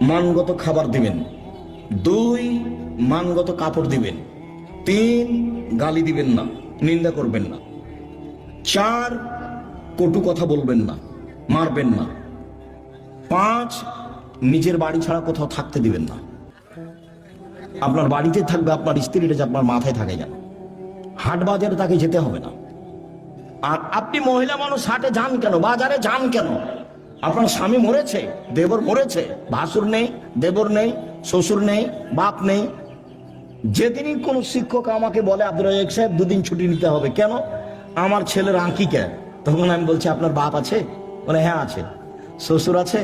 মানগত খাবার দিবেন, 2 মানগত কাপড় দিবেন, 3 গালি দিবেন না, নিন্দা করবেন না, 4 কটু কথা বলবেন না, মারবেন না, 5 নিজের বাড়ি ছাড়া কোথাও থাকতে দিবেন না। আপনার বাড়িতে থাকবে আপনার স্ত্রীটা, যে আপনার মাথায় থাকে যেন। হাট বাজারে তাকে যেতে হবে না। আর আপনি মহিলা মানুষ হাটে যান কেন, বাজারে যান কেন? আপনার স্বামী মরেছে, দেবর মরেছে, ভাসুর নেই, দেবর নেই, শ্বশুর নেই, বাপ নেই। যেদিনই কোনো শিক্ষক আমাকে বলে আব্দুর রাজ্জাক সাহেব 2 দিন ছুটি নিতে হবে, কেন? আমার ছেলের আঁকিকা। তখন আমি বলছি আপনার বাপ আছে? বলে হ্যাঁ আছে। শ্বশুর আছে?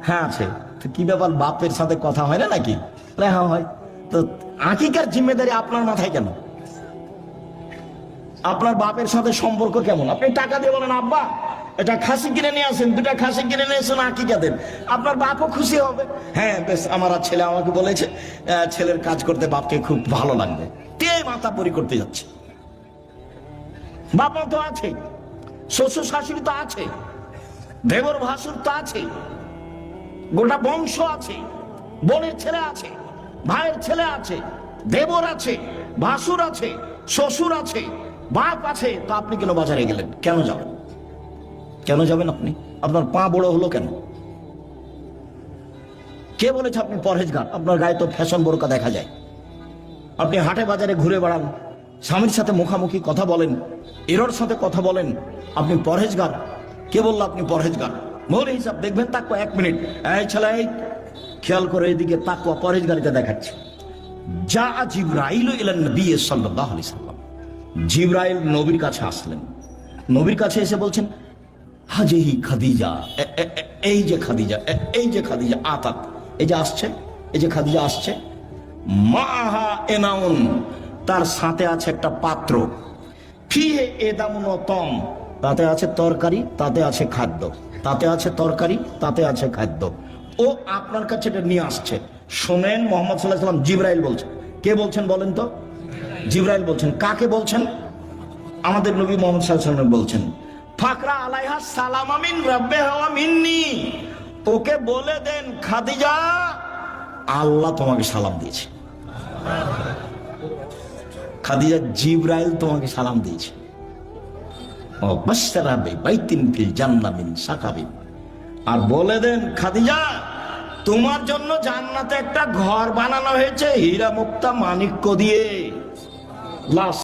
হ্যাঁ আছে। তো কি ব্যাপার, বাপের সাথে কথা হয় না নাকি? হ্যাঁ হয়। তো আঁকিকার জিম্মেদারি আপনার মাথায় কেন? আপনার বাপের সাথে সম্পর্ক কেমন? আপনি টাকা দিয়ে বলেন আব্বা এটা খাসি কিনে নিয়ে আসেন, 2টা খাসি কিনে নিয়ে আসেন, আঁকিকা দেন, আপনার বাপও খুশি হবে। হ্যাঁ বেশ, আমার আর ছেলে আমাকে বলেছে ছেলের কাজ করতে বাপকে খুব ভালো লাগবে, তে মাথা পরি করতে যাচ্ছে। বাবা তো আছে, শ্বশুর শাশুড়ি তো আছে, দেবর ভাসুর তো আছে, গোটা বংশ আছে, বোনের ছেলে আছে, ভাইয়ের ছেলে আছে, দেবর আছে, ভাসুর আছে, শ্বশুর আছে, বাপ আছে। তো আপনি কেন বাজারে গেলেন? কেন যাবেন? কেন যাবেন আপনি? আপনার পা বড় হলো কেন? কে বলেছে আপনি পরহেজগার? আপনার গায়ে তো ফ্যাশন বোরকা দেখা যায়। আপনি হাটে বাজারে ঘুরে বেড়ান, স্বামীর সাথে মুখামুখি কথা বলেন, এরর সাথে কথা বলেন, আপনি পরহেজগার? কে বললো আপনি পরহেজগার? মৌলিক হিসাব দেখবেন, তাকওয়া 1 মিনিট। এই ছেলে খেয়াল করে এদিকে, তাকওয়া পরহেজগারিতা দেখাচ্ছে। যা জিবরাইল ইলান নবী সাল্লাল্লাহু আলাইহি সাল্লাম, জিবরাইল নবীর কাছে আসলেন। নবীর কাছে এসে বলছেন হাজিহি খাদিজা, এই যে খাদিজা, এই যে খাদিজা আতাত, এই যে আসছে, এই যে খাদিজা আসছে। মাহা এনাউন, তার সাথে আছে একটা পাত্র, ফিহে এদামুন তম, তাতে আছে তরকারি, তাতে আছে খাদ্য, তাতে আছে তরকারি, তাতে আছে খাদ্য। ও আপনার কাছে এটা নিয়ে আসছে। শোনেন, মুহাম্মদ সাল্লাল্লাহু আলাইহি ওয়াসাল্লাম জিবরাইল বলছেন। কে বলছেন বলেন তো? জিবরাইল বলছেন। কাকে বলছেন? আমাদের নবী মুহাম্মদ সাল্লাল্লাহু আলাইহি ওয়াসাল্লাম বলছেন ফাকরা আলাইহা সালাম মিন রাব্বিহা ওয়া মিন্নি, ওকে বলে দেন খাদিজা আল্লাহ তোমাকে সালাম দিয়েছে। খাদিজা জিবরাইল তোমাকে সালাম দিয়েছে। ও বাশশারা বাইতিন ফিল জান্নাহ মিন সাকাবিন, আর বলে দেন খাদিজা তোমার জন্য জান্নাতে একটা ঘর বানানো হয়েছে হীরা মুক্তা মাণিক্য দিয়ে। লাস্ট